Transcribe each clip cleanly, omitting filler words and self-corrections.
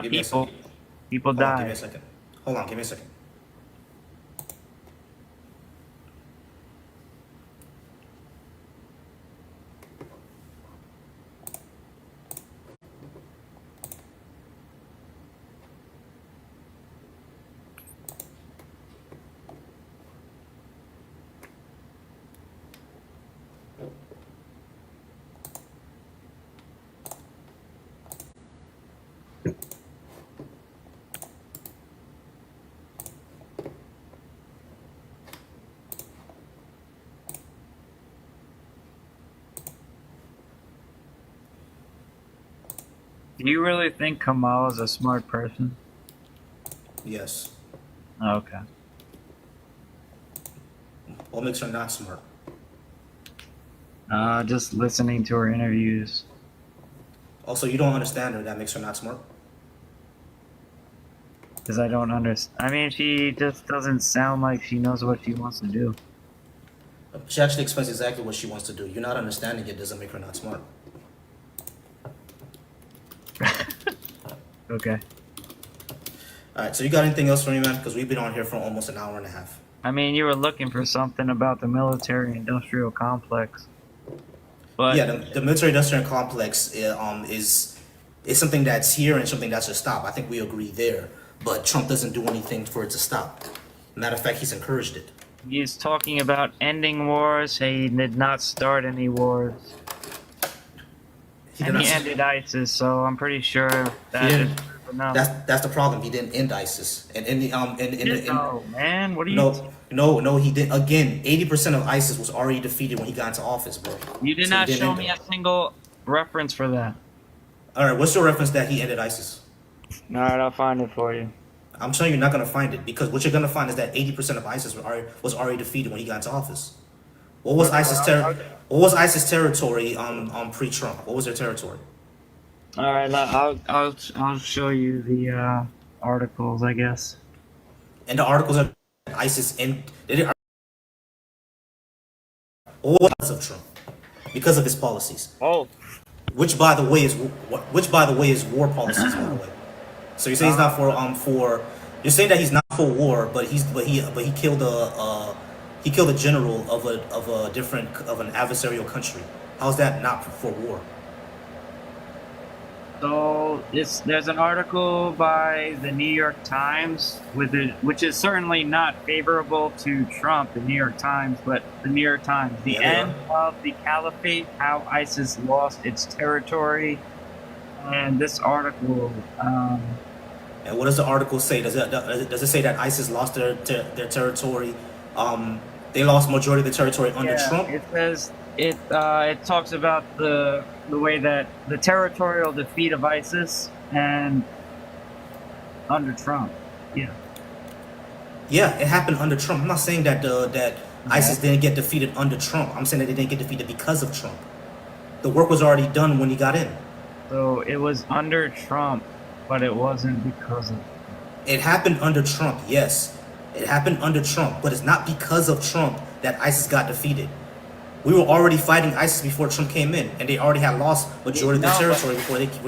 Give me a People, second. people Hold on, give me die. a second. Hold on, give me a second. Do you really think Kamala's a smart person? Yes. Okay. What makes her not smart? Just listening to her interviews. Also, you don't understand her. That makes her not smart. Because I don't understand. I mean, she just doesn't sound like she knows what she wants to do. She actually explains exactly what she wants to do. You're not understanding it doesn't make her not smart. Okay. All right. So you got anything else for me, man? Because we've been on here for almost an hour and a half. I mean, you were looking for something about the military-industrial complex. But Yeah, the military-industrial complex is something that's here and something that's to stop. I think we agree there. But Trump doesn't do anything for it to stop. Matter of fact, he's encouraged it. he's talking about ending wars. He did not start any wars. He And did he not- ended ISIS, so I'm pretty sure that didn't. is enough. That's the problem. He didn't end ISIS. And in the No, man, what are you? no, he did. Again, 80% of ISIS was already defeated when he got into office, bro. You did So he not didn't show end me it. a single reference for that. All right, what's your reference that he ended ISIS? Alright, I'll find it for you. I'm telling you, you're not gonna find it because what you're gonna find is that 80% of ISIS was already defeated when he got into office. What was What was ISIS territory pre-Trump? What was their territory? Alright, I'll show you the articles, I guess. And the articles are ISIS and they did what was because of Trump because of his policies, Oh, which by the way is war policies, by the way. So you say he's not for you're saying that he's not for war, but he killed a general of an adversarial country. How's that not for war? so there's an article by the New York Times which is certainly not favorable to Trump, the New York Times, but the New York Times. The Yeah, they end of the caliphate, how ISIS lost its territory. And this article, And what does the article say? Does it say that ISIS lost their territory? They lost majority of the territory under Trump. It says it talks about the way that the territorial defeat of ISIS and under Trump. Yeah. Yeah, it happened under Trump. I'm not saying that ISIS didn't get defeated under Trump. I'm saying that they didn't get defeated because of Trump. The work was already done when he got in. So it was under Trump, but it wasn't because of. It happened under Trump, yes. It happened under Trump, but it's not because of Trump that ISIS got defeated. We were already fighting ISIS before Trump came in, and they already had lost majority of the territory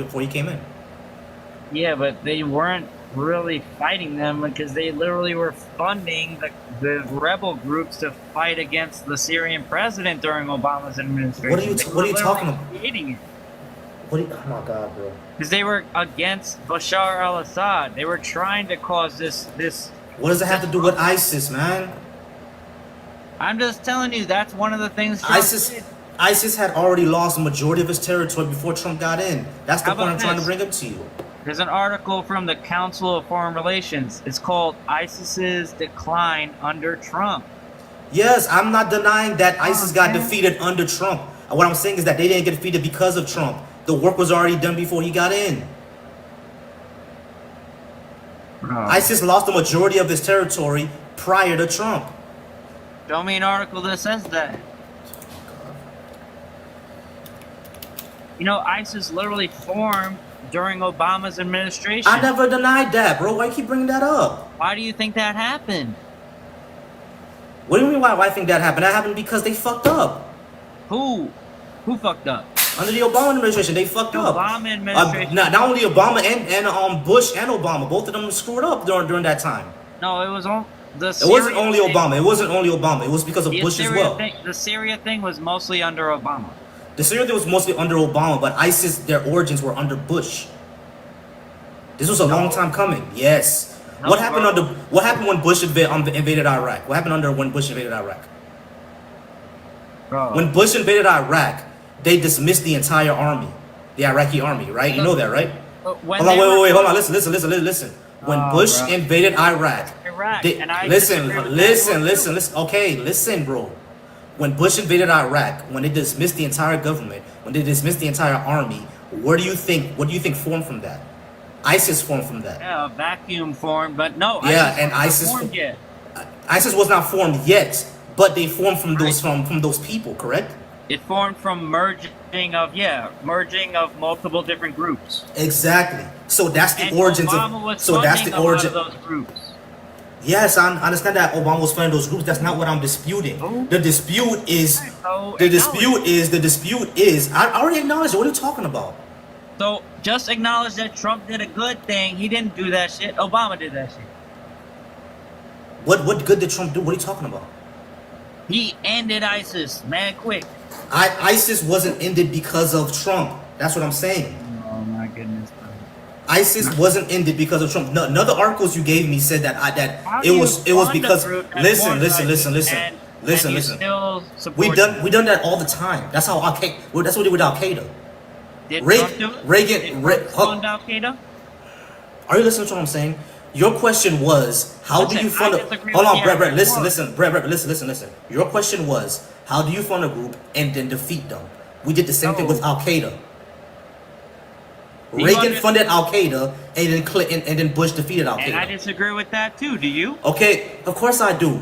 before he came in. Yeah, but they weren't really fighting them because they literally were funding the rebel groups to fight against the Syrian president during Obama's administration. What are you talking about? Creating it. Oh my God, bro. Because they were against Bashar al-Assad. They were trying to cause this. What does it have to do with ISIS, man? I'm just telling you, that's one of the things. Trump did. ISIS had already lost a majority of its territory before Trump got in. That's the How point I'm about trying to this? bring up to you. There's an article from the Council of Foreign Relations. It's called "ISIS's Decline Under Trump." Yes, I'm not denying that ISIS got man. defeated under Trump. What I'm saying is that they didn't get defeated because of Trump. The work was already done before he got in. ISIS lost the majority of its territory prior to Trump. Show me an article that says that. You know, ISIS literally formed during Obama's administration. I never denied that, bro. Why you keep bringing that up? Why do you think that happened? What do you mean why I think that happened? That happened because they fucked up. Who fucked up? Under the Obama administration, they fucked up. Obama administration. Not only Obama and Bush and Obama, both of them screwed up during that time. No, it was on the. It wasn't only Obama. It wasn't only Obama. It was because of Bush as well. The Syria thing was mostly under Obama. The Syria thing was mostly under Obama, but ISIS, their origins were under Bush. This was a long time coming. Yes. No, What happened bro. What happened when Bush invaded Iraq? What happened when Bush invaded Iraq? Bro. When Bush invaded Iraq, they dismissed the entire army, the Iraqi army, right? You know that, right? When Hold on, they were- wait, hold on. Listen. When Oh, Bush bro. invaded Iraq, and I listen, disagree with listen, that listen, too. listen. Okay, listen, bro. When Bush invaded Iraq, when they dismissed the entire government, when they dismissed the entire army, what do you think formed from that? ISIS formed from that. Yeah, a vacuum formed, but no. Yeah, and wasn't ISIS formed yet. ISIS was not formed yet, but they formed from those people, correct? It formed from merging of multiple different groups. Exactly. So that's the And origins Obama of. was So that's the funding a lot origin. of those groups. Yes, I understand that Obama was funding those groups. That's not what I'm disputing. Oh. The dispute is. So The acknowledge dispute is. I already acknowledged it. What are you talking about? So just acknowledge that Trump did a good thing. He didn't do that shit. Obama did that shit. What good did Trump do? What are you talking about? He ended ISIS, man, quick. ISIS wasn't ended because of Trump. That's what I'm saying. Oh my goodness. Bro. ISIS wasn't ended because of Trump. No, none of the articles you gave me said that How it do you was fund a because group that listen formed ISIS and you listen. still support We done that all the time. That's how that's what we did with Al Qaeda. Did Reagan- Trump do it? Reagan- Did Re- Trump fund Al Qaeda? Are you listening to what I'm saying? Your question was, how do Listen, you fund I a... disagree Hold with on, the Brett, Iraq listen. Brett, listen. Your question was, how do you fund a group and then defeat them? We did the same thing No. with Al Qaeda. You Reagan under- funded Al Qaeda, and then Clinton, and then Bush defeated Al And I Qaeda. disagree with that too. Do you? Okay, of course I do.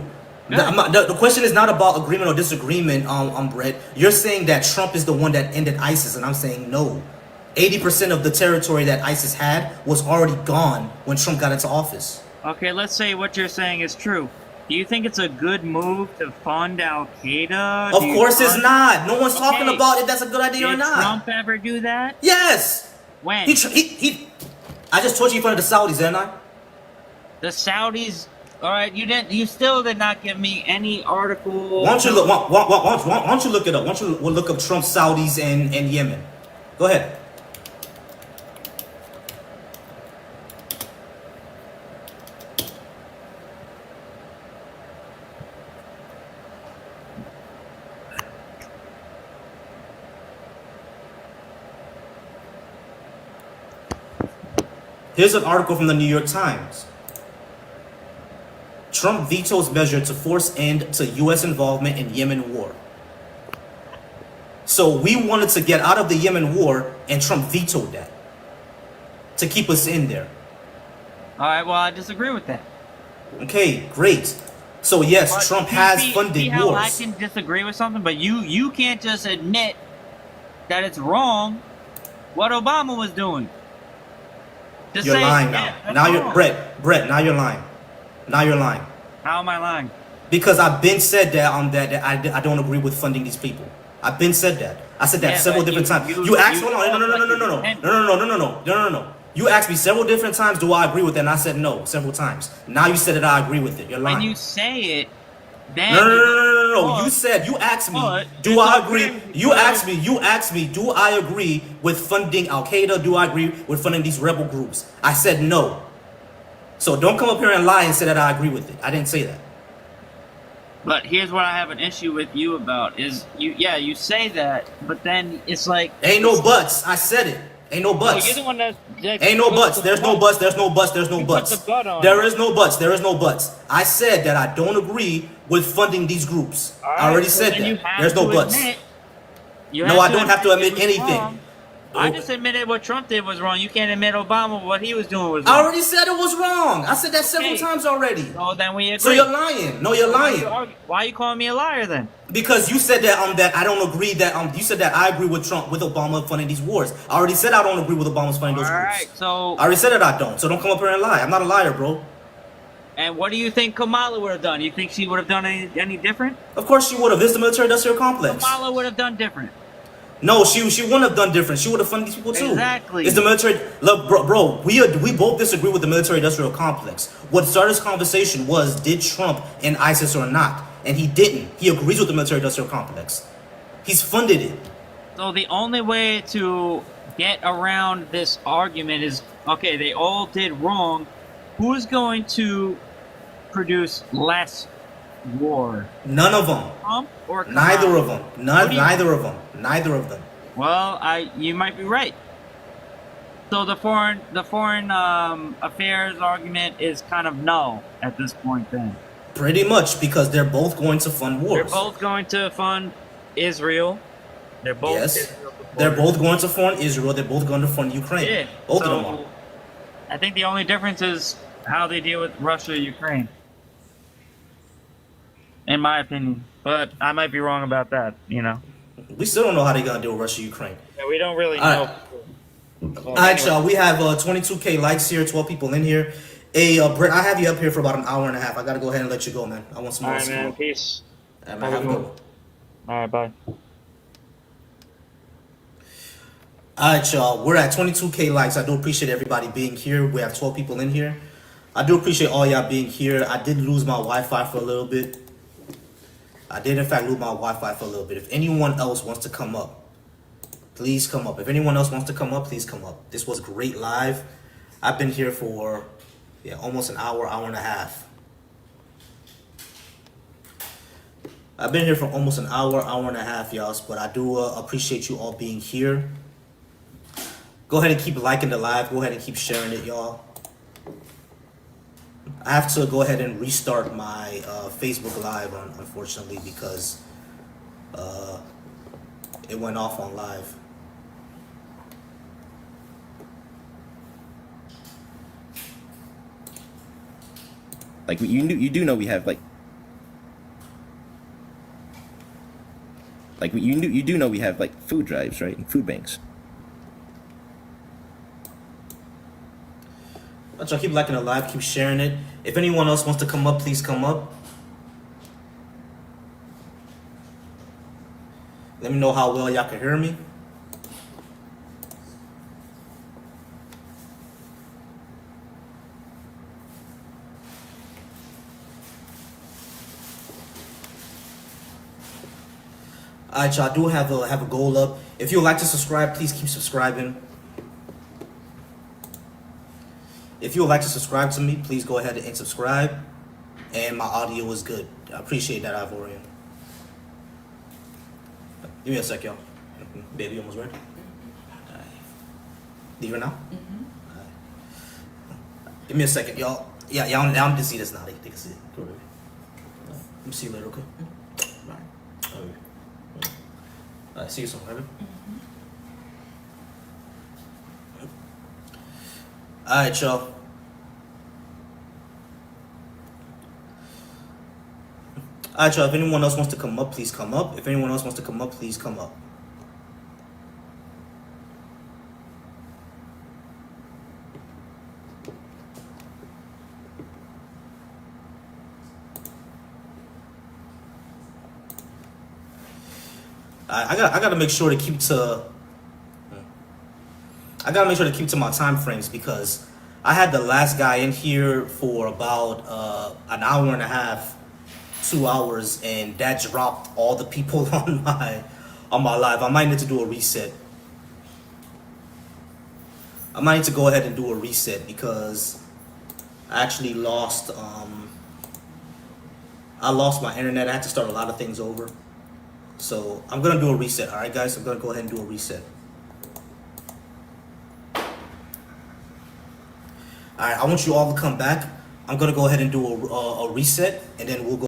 Good. The question is not about agreement or disagreement, Brett. You're saying that Trump is the one that ended ISIS, and I'm saying no. 80% of the territory that ISIS had was already gone when Trump got into office. Okay, let's say what you're saying is true. Do you think it's a good move to fund Al Qaeda? Of course it's not. No one's talking Okay. about if that's a good idea or Did not. Trump ever do that? Yes. When? He I just told you in front of the Saudis, didn't I? The Saudis. All right, you didn't. You still did not give me any article. Why don't you look? Why don't you look it up? Why don't you look up Trump, Saudis, and Yemen? Go ahead. Here's an article from the New York Times. Trump vetoes measure to force end to U.S. involvement in Yemen war. So we wanted to get out of the Yemen war, and Trump vetoed that to keep us in there. All right, well, I disagree with that. Okay, great. So yes, But Trump see- has see funded how I wars. can disagree with something, but you can't just admit that it's wrong what Obama was doing. Just You're say, lying yeah, now. that's Now you're wrong. Brett. Now you're lying. Now you're lying. How am I lying? Because I've been said that I don't agree with funding these people. I've been said that. I said that Yeah, several but different times. you- You asked you hold on, no. You asked me several different times, do I agree with that? And I said no several times. Now you said that I agree with it. You're lying. When you say it, then No. You asked me, But do I it's agree? okay. You asked me, do I agree with funding Al Qaeda? Do I agree with funding these rebel groups? I said no. So don't come up here and lie and say that I agree with it. I didn't say that. But here's what I have an issue with you about is you say that, but then it's like Ain't no buts. I said it. Ain't no No, buts. you're the one that Ain't no buts. There's no buts. There's no buts. There's no You buts. put the but on There it. is no buts. There is no buts. I said that I don't agree with funding these groups. All I already right, said then you that. have There's no to buts. admit- you No, have I don't have to admit it was anything. wrong. I just admitted what Trump did was wrong. You can't admit Obama what he was doing was I wrong. already said it was wrong. I said that several Okay. times already. So then we agree. So you're lying. No, you're lying. Why are you calling me a liar then? Because you said that I don't agree that you said that I agree with Trump with Obama funding these wars. I already said I don't agree with Obama's funding those All groups. right. So I already said that I don't. So don't come up here and lie. I'm not a liar, bro. and what do you think Kamala would have done? You think she would have done any different? Of course she would have. This is the military industrial complex. Kamala would have done different. No, she wouldn't have done different. She would have funded these people too. Exactly. It's the military. Look, bro, we both disagree with the military-industrial complex. What started this conversation was, did Trump end ISIS or not? And he didn't. He agrees with the military-industrial complex. He's funded it. So the only way to get around this argument is, okay, they all did wrong. Who's going to produce less war? None of them. Trump or Kamala? Neither of them. Neither of them. Neither of them. Well, you might be right. So the foreign affairs argument is kind of null at this point. Then Pretty much, because they're both going to fund wars. they're both going to fund Israel. They're both Yes. Israel They're supporters. both going to fund Israel. They're both going to fund Ukraine. Yeah. Both so of them are. I think the only difference is how they deal with Russia, Ukraine. In my opinion, but I might be wrong about that. You know, We still don't know how they're going to deal with Russia, Ukraine. yeah, we don't really All know. right. All right, y'all. We have 22K likes here, 12 people in here. Hey, Brett, I have you up here for about an hour and a half. I got to go ahead and let you go, man. I want some All more right, man. smoke. Peace. All right, man, have a good one. All right, bye. All right, y'all. We're at 22K likes. I do appreciate everybody being here. We have 12 people in here. I do appreciate all y'all being here. I did lose my Wi-Fi for a little bit. I did, in fact, lose my Wi-Fi for a little bit. If anyone else wants to come up, please come up. If anyone else wants to come up, please come up. This was great live. I've been here for almost an hour, hour and a half. I've been here for almost an hour, hour and a half, y'all. But I do appreciate you all being here. Go ahead and keep liking the live. Go ahead and keep sharing it, y'all. I have to go ahead and restart my Facebook Live, unfortunately, because it went off on live. Like you do know we have you do know we have like food drives, right, and food banks. But y'all keep liking the live, keep sharing it. If anyone else wants to come up, please come up. Let me know how well y'all can hear me. Alright, y'all, I do have a goal up. If you would like to subscribe, please keep subscribing. If you would like to subscribe to me, please go ahead and subscribe. And my audio is good. I appreciate that, Ivorian. Give me a sec, y'all. Baby, almost ready? Alright. Leave her now? Alright. Give me a second, y'all. Yeah, y'all can see this now. They can see it. Go ahead. Let me see you later, okay? Alright. Alright, see you soon, baby. Alright, y'all. Alright, y'all. If anyone else wants to come up, please come up. If anyone else wants to come up, please come up. I gotta make sure to keep to. I gotta make sure to keep to my time frames because I had the last guy in here for about an hour and a half, 2 hours, and that dropped all the people on my live. I might need to do a reset. I might need to go ahead and do a reset because I actually lost I lost my internet. I had to start a lot of things over. So I'm gonna do a reset. All right, guys. I'm gonna go ahead and do a reset. All right, I want you all to come back. I'm gonna go ahead and do a reset, and then we'll go